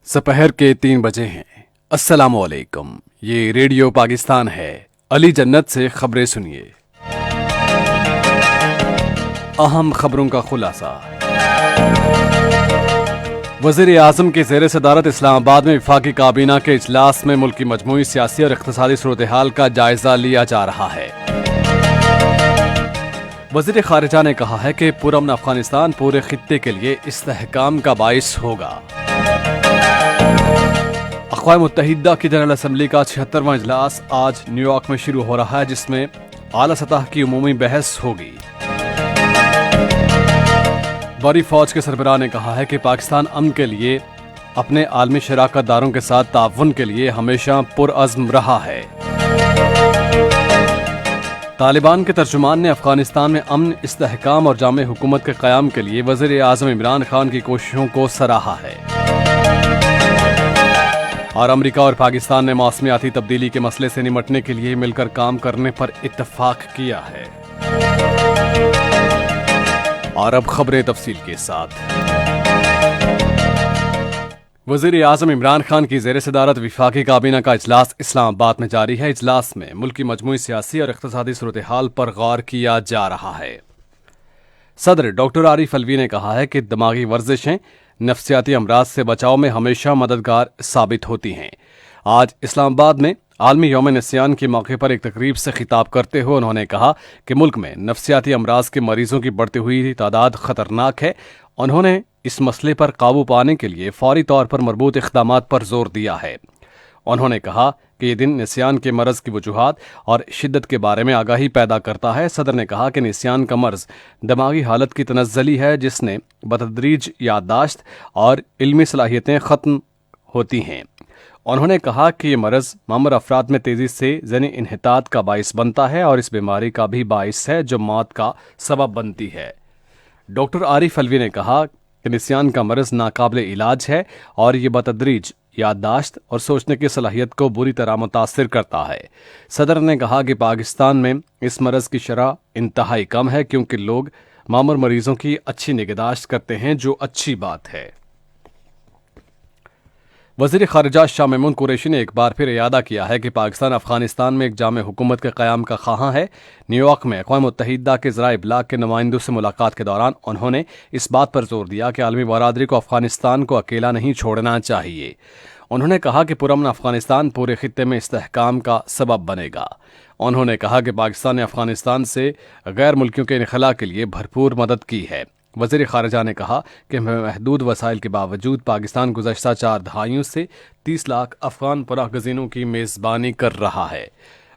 दोपहर के 3 बजे हैं। अस्सलाम वालेकुम। ये रेडियो पाकिस्तान है। अली जन्नत से खबरें सुनिए। अहम खबरों का खुलासा। वज़ीर आज़म की ज़ेर सदारत इस्लामाबाद में वफाकी काबीना के इजलास में मुल्क की मजमूई सियासी और इक़्तिसादी सूरत हाल का जायजा लिया जा रहा है। वज़ीर ख़ारिजा ने कहा है कि पुरअमन अफगानिस्तान पूरे खित्ते के लिए इस्तेहकाम का बाइस होगा। अक़वाम मुत्तहिदा की जनरल असम्बली का 76वां इजलास आज न्यूयॉर्क में शुरू हो रहा है, जिसमें आला सतह की उमूमी बहस होगी। बड़ी फौज के सरबराह ने कहा है कि पाकिस्तान अमन के लिए अपने आलमी शराकतदारों के साथ ताउन के लिए हमेशा पुरअज़्म रहा है। तालिबान के तर्जुमान ने अफगानिस्तान में अमन, इस्तेहकाम और जामे हुकूमत के क़याम के लिए वज़ीर आज़म इमरान खान की कोशिशों को सराहा है। और अमेरिका और पाकिस्तान ने मौसमियाती तब्दीली के मसले से निपटने के लिए मिलकर काम करने पर इत्तफाक किया है। और अब खबरें तफसील के साथ। वज़ीर आज़म इमरान खान की ज़ेर सदारत वफाकी काबीना का इजलास इस्लामाबाद में जारी है। इजलास में मुल्क की मजमूई सियासी और इक़्तिसादी सूरत हाल पर गौर किया जा रहा है। सदर डॉक्टर आरिफ अलवी ने कहा है कि दिमागी वर्जिशें नफ्सियाती अमराज से बचाव में हमेशा मददगार साबित होती हैं। आज इस्लामाबाद में आलमी यौम निस्यान के मौके पर एक तकरीब से खिताब करते हुए उन्होंने कहा कि मुल्क में नफ्सियाती अमराज के मरीजों की बढ़ती हुई तादाद खतरनाक है। उन्होंने इस मसले पर काबू पाने के लिए फौरी तौर पर मरबूत इक़दामात पर जोर दिया है। उन्होंने कहा कि ये दिन निस्यान के मर्ज़ की वजूहात और शिद्दत के बारे में आगाही पैदा करता है। सदर ने कहा कि निस्यान का मर्ज़ दिमागी हालत की तनज़्ज़ुली है, जिसने बतदरीज याददाश्त और इल्मी सलाहियतें ख़त्म होती हैं। उन्होंने कहा कि ये मर्ज़ मामर अफराद में तेज़ी से ज़नी इन्हितात का बाइस बनता है और इस बीमारी का भी बाइस है जो मौत का सबब बनती है। डॉक्टर आरिफ अलवी ने कहा कि निस्यान का मर्ज़ नाकाबिल इलाज है और ये बतदरीज याददाश्त और सोचने की सलाहियत को बुरी तरह मुतासिर करता है। सदर ने कहा कि पाकिस्तान में इस मर्ज़ की शरह इंतहाई कम है, क्योंकि लोग मामूर मरीजों की अच्छी निगहदाश्त करते हैं, जो अच्छी बात है। वज़ीर ख़ारिजा शाह महमूद कुरैशी ने एक बार फिर इयादा किया है कि पाकिस्तान अफगानिस्तान में एक जामे हुकूमत के क़याम का ख़्वाह है। न्यूयॉर्क में अक़वाम मुत्तहिदा के ज़राए इब्लाग के नुमाइंदों से मुलाकात के दौरान उन्होंने इस बात पर जोर दिया कि आलमी बरादरी को अफगानिस्तान को अकेला नहीं छोड़ना चाहिए। उन्होंने कहा कि पुरअमन अफगानिस्तान पूरे खित्ते में इस्तेहकाम का सबब बनेगा। उन्होंने कहा कि पाकिस्तान ने अफगानिस्तान से गैर मुल्कियों के इनखला के लिए भरपूर मदद की है। वज़ीर ख़ारिजा ने कहा कि महदूद वसाइल के बावजूद पाकिस्तान गुज़श्ता 4 दहाइयों से 30 लाख अफ़गान पनाह गज़ीनों की मेज़बानी कर रहा है।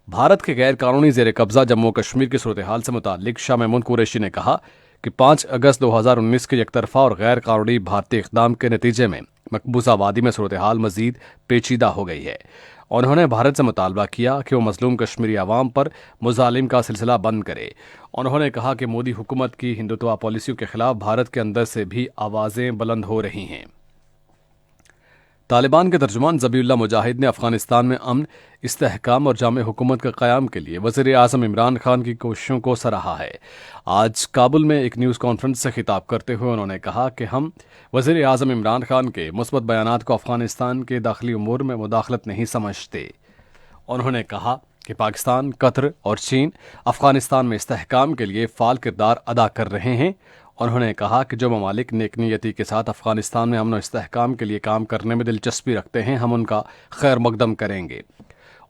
भारत के गैर कानूनी ज़ेर कब्ज़ा जम्मू कश्मीर की सूरत हाल से मुताल्लिक़ शाह महमूद कुरैशी ने कहा कि 5 अगस्त 2019 के एकतरफ़ा और गैर कानूनी भारतीय इक़दाम के नतीजे में मकबूजा वादी में सूरत हाल मज़ीद पेचीदा हो गई है। उन्होंने भारत से मुतालबा किया कि वो मज़लूम कश्मीरी आवाम पर मुज़ालिम का सिलसिला बंद करे। उन्होंने कहा कि मोदी हुकूमत की हिंदुत्व पॉलिसियों के खिलाफ भारत के अंदर से भी आवाज़ें बुलंद हो रही हैं। तालिबान के तर्जुमान ज़बीउल्लाह मुजाहिद ने अफगानिस्तान में अमन, इस्तेहकाम और जामे हुकूमत के क़याम के लिए वज़ीर आज़म इमरान खान की कोशिशों को सराहा है। आज काबुल में एक न्यूज़ कॉन्फ्रेंस से खिताब करते हुए उन्होंने कहा कि हम वज़ीर आज़म इमरान खान के मुस्बत बयानात को अफगानिस्तान के दाखिली उमूर में मुदाखलत नहीं समझते। उन्होंने कहा कि पाकिस्तान, कतर और चीन अफगानिस्तान में इस्तेहकाम के लिए फ़ाल किरदार अदा कर रहे हैं। उन्होंने कहा कि जो ममालिक नेकनीयती के साथ अफगानिस्तान में अमन और इस्तेहकाम के लिए काम करने में दिलचस्पी रखते हैं, हम उनका खैर मकदम करेंगे।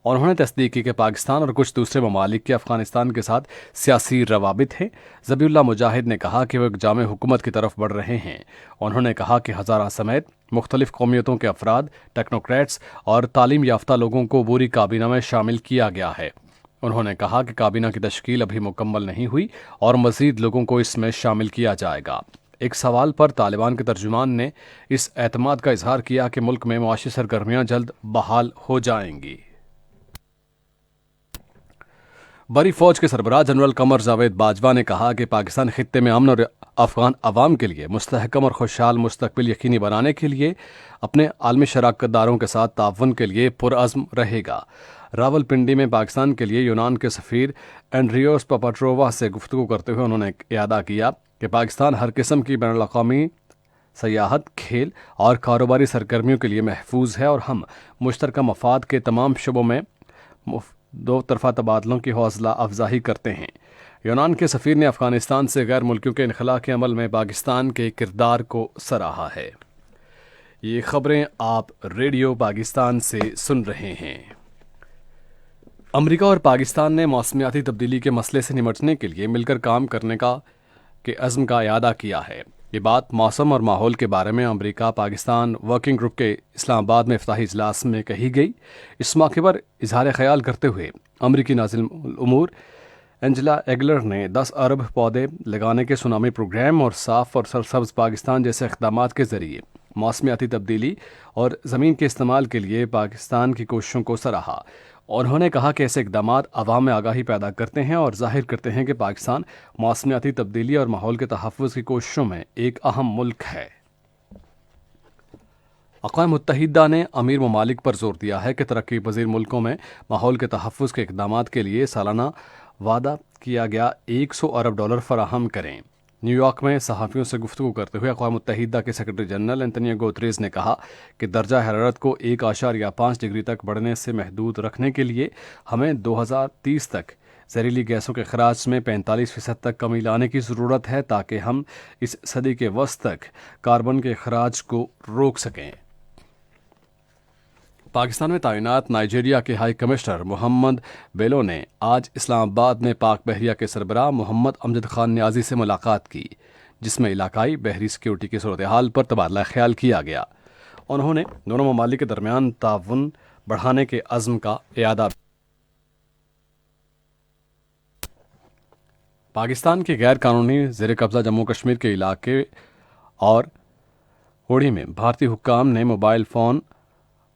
उन्होंने तस्दीक की कि पाकिस्तान और कुछ दूसरे ममालिक के अफगानिस्तान के साथ सियासी रवाबित हैं। ज़बीउल्लाह मुजाहिद ने कहा कि वो एक जामे हुकूमत की तरफ बढ़ रहे हैं। उन्होंने कहा कि हज़ारा समेत मुख्तलिफ कौमियतों के अफराद, टेक्नोक्रेट्स और तालीम याफ्ता लोगों को पूरी काबीना में शामिल किया गया है। उन्होंने कहा कि काबीना की तश्कील अभी मुकम्मल नहीं हुई और मज़ीद लोगों को इसमें शामिल किया जाएगा। एक सवाल पर तालिबान के तर्जुमान ने इस एतमाद का इजहार किया कि मुल्क में मुआशी सरगर्मियाँ जल्द बहाल हो जाएंगी। बड़ी फौज के सरबराह जनरल कमर जावेद बाजवा ने कहा कि पाकिस्तान खित्ते में अमन और अफगान अवाम के लिए मुस्तहकम और खुशहाल मुस्तकबिल यकीनी बनाने के लिए अपने आलमी शराकतदारों के साथ ताउन के लिए पुरअज़्म रहेगा। रावलपिंडी में पाकिस्तान के लिए यूनान के सफ़ीर एंड्रियोस पापाट्रोवा से गुफ्तगू करते हुए उन्होंने इयादा किया कि पाकिस्तान हर किस्म की बैनुल-अक़वामी سیاحت، کھیل اور کاروباری سرگرمیوں کے لیے محفوظ ہے اور ہم مشترکہ مفاد کے تمام شعبوں میں دو طرفہ تبادلوں کی حوصلہ افزائی کرتے ہیں۔ یونان کے سفیر نے افغانستان سے غیر ملکیوں کے انخلاء کے عمل میں پاکستان کے کردار کو سراہا ہے۔ یہ خبریں آپ ریڈیو پاکستان سے سن رہے ہیں۔ امریکہ اور پاکستان نے موسمیاتی تبدیلی کے مسئلے سے نمٹنے کے لیے مل کر کام کرنے کے عزم کا اعادہ کیا ہے۔ یہ بات موسم اور ماحول کے بارے میں امریکہ پاکستان ورکنگ گروپ کے اسلام آباد میں افتتاحی اجلاس میں کہی گئی۔ اس موقع پر اظہار خیال کرتے ہوئے امریکی ناظم الامور اینجلا ایگلر نے 10 ارب پودے لگانے کے سونامی پروگرام اور صاف اور سرسبز پاکستان جیسے اقدامات کے ذریعے موسمیاتی تبدیلی اور زمین کے استعمال کے لیے پاکستان کی کوششوں کو سراہا۔ انہوں نے کہا کہ ایسے اقدامات عوام میں آگاہی پیدا کرتے ہیں اور ظاہر کرتے ہیں کہ پاکستان موسمیاتی تبدیلی اور ماحول کے تحفظ کی کوششوں میں ایک اہم ملک ہے۔ اقوام متحدہ نے امیر ممالک پر زور دیا ہے کہ ترقی پذیر ملکوں میں ماحول کے تحفظ کے اقدامات کے لیے سالانہ وعدہ کیا گیا 100 ارب ڈالر فراہم کریں۔ نیو یارک میں صحافیوں سے گفتگو کرتے ہوئے اقوام متحدہ کے سیکرٹری جنرل اینٹونیو گوتریز نے کہا کہ درجہ حرارت کو 1.5 ڈگری تک بڑھنے سے محدود رکھنے کے لیے ہمیں 2030 تک زہریلی گیسوں کے اخراج میں 45% تک کمی لانے کی ضرورت ہے تاکہ ہم اس صدی کے وسط تک کاربن کے اخراج کو روک سکیں۔ پاکستان میں تعینات نائجیریا کے ہائی کمشنر محمد بیلو نے آج اسلام آباد میں پاک بحریہ کے سربراہ محمد امجد خان نیازی سے ملاقات کی، جس میں علاقائی بحری سیکیورٹی کی صورتحال پر تبادلہ خیال کیا گیا۔ انہوں نے دونوں ممالک کے درمیان تعاون بڑھانے کے عزم کا اعادہ۔ پاکستان کے غیر قانونی زیر قبضہ جموں کشمیر کے علاقے اور اوڑی میں بھارتی حکام نے موبائل فون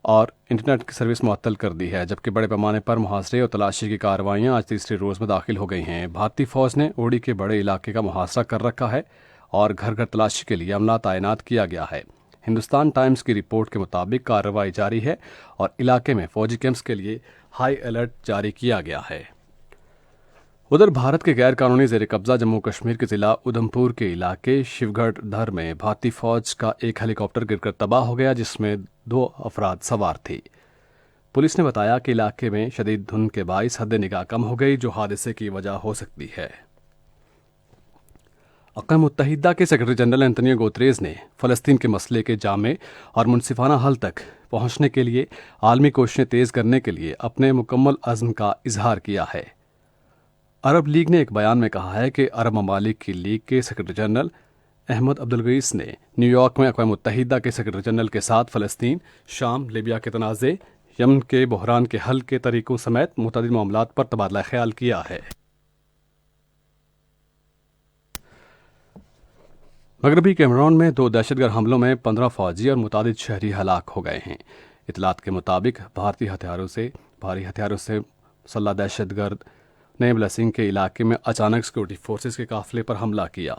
اور انٹرنیٹ کی سروس معطل کر دی ہے، جبکہ بڑے پیمانے پر محاصرے اور تلاشی کی کارروائیاں آج تیسرے روز میں داخل ہو گئی ہیں۔ بھارتی فوج نے اوڑی کے بڑے علاقے کا محاصرہ کر رکھا ہے اور گھر گھر تلاشی کے لیے عملہ تعینات کیا گیا ہے۔ ہندوستان ٹائمز کی رپورٹ کے مطابق کارروائی جاری ہے اور علاقے میں فوجی کیمپس کے لیے ہائی الرٹ جاری کیا گیا ہے۔ ادھر بھارت کے غیر قانونی زیر قبضہ جموں کشمیر کے ضلع ادھمپور کے علاقے شیو گڑھ دھر میں بھارتی فوج کا ایک ہیلی کاپٹر گر کر تباہ ہو گیا، جس میں 2 افراد سوار تھے۔ پولیس نے بتایا کہ علاقے میں شدید دھند کے باعث حد نگاہ کم ہو گئی، جو حادثے کی وجہ ہو سکتی ہے۔ اقوام متحدہ کے سیکرٹری جنرل اینٹونیو گوتریز نے فلسطین کے مسئلے کے جامع اور منصفانہ حل تک پہنچنے کے لیے عالمی کوششیں تیز کرنے کے لیے اپنے مکمل عزم کا اظہار کیا ہے۔ عرب لیگ نے ایک بیان میں کہا ہے کہ عرب ممالک کی لیگ کے سیکرٹری جنرل احمد عبدالغیث نے نیو یارک میں اقوام متحدہ کے سیکرٹری جنرل کے ساتھ فلسطین، شام، لیبیا کے تنازع، یمن کے بحران کے حل کے طریقوں سمیت متعدد معاملات پر تبادلہ خیال کیا ہے۔ مغربی کیمرون میں 2 دہشت گرد حملوں میں 15 فوجی اور متعدد شہری ہلاک ہو گئے ہیں۔ اطلاعات کے مطابق بھاری ہتھیاروں سے مسلح دہشت گرد نے بلسنگ کے علاقے میں اچانک سیکورٹی فورسز کے قافلے پر حملہ کیا۔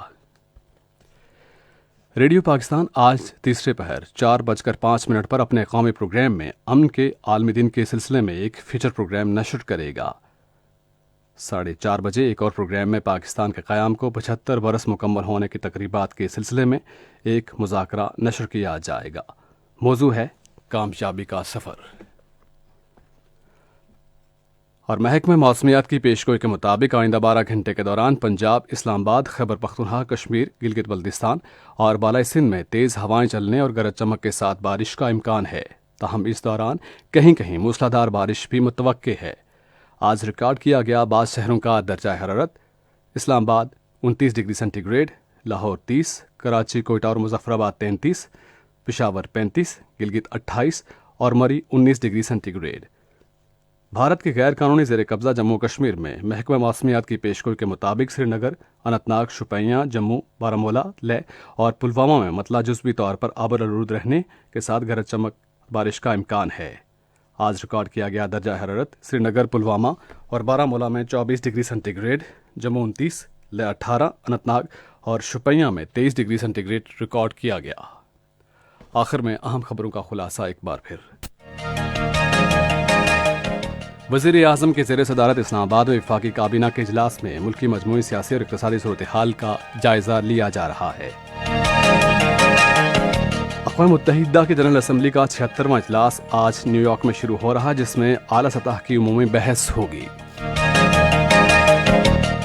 ریڈیو پاکستان آج تیسرے پہر 4:05 پر اپنے قومی پروگرام میں امن کے عالمی دن کے سلسلے میں ایک فیچر پروگرام نشر کرے گا۔ 4:30 بجے ایک اور پروگرام میں پاکستان کے قیام کو 75 برس مکمل ہونے کی تقریبات کے سلسلے میں ایک مذاکرہ نشر کیا جائے گا۔ موضوع ہے کامیابی کا سفر۔ اور محکمہ موسمیات کی پیشگوئی کے مطابق آئندہ 12 گھنٹے کے دوران پنجاب، اسلام آباد، خیبر پختونخوا، کشمیر، گلگت بلتستان اور بالائی سندھ میں تیز ہوائیں چلنے اور گرج چمک کے ساتھ بارش کا امکان ہے، تاہم اس دوران کہیں کہیں موسلادھار بارش بھی متوقع ہے۔ آج ریکارڈ کیا گیا بعض شہروں کا درجہ حرارت: Islamabad 29 degree centigrade, Lahore 30، Karachi, Quetta اور مظفر آباد 33، پشاور 35، گلگت 28 اور Murree 19 degree centigrade. Bharat کے غیر قانونی زیر قبضہ جموں کشمیر میں محکمہ موسمیات کی پیشگوئی کے مطابق سری نگر، اننت ناگ، شوپیاں، جموں، بارہمولہ، لیہ اور پلوامہ میں مطلع جزوی طور پر آبادآلود رہنے کے ساتھ گرج چمک بارش کا امکان ہے۔ آج ریکارڈ کیا گیا درجہ حرارت سری نگر، پلوامہ اور بارہمولہ میں 24 degree centigrade, Jammu 29، Leh 18، Anantnag اور شوپیاں میں 23 ڈگری سینٹی گریڈ ریکارڈ کیا گیا۔ آخر میں اہم خبروں کا خلاصہ ایک بار پھر۔ وزیر اعظم کے زیر صدارت اسلام آباد میں وفاقی کابینہ کے اجلاس میں ملکی مجموعی سیاسی اور اقتصادی صورتحال کا جائزہ لیا جا رہا ہے۔ اقوام متحدہ کی جنرل اسمبلی کا 76واں اجلاس آج نیو یارک میں شروع ہو رہا ہے، جس میں اعلیٰ سطح کی عمومی بحث ہوگی۔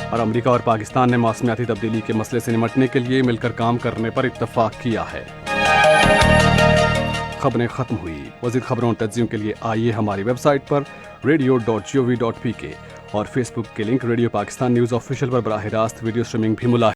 اور امریکہ اور پاکستان نے موسمیاتی تبدیلی کے مسئلے سے نمٹنے کے لیے مل کر کام کرنے پر اتفاق کیا ہے۔ خبریں ختم ہوئی۔ مزید خبروں اور تجزیوں کے لیے آئیے ہماری ویب سائٹ پر radio.gov.pk اور فیس بک کے link radio Pakistan news official پر براہ راست ویڈیو اسٹریمنگ بھی ملاحظہ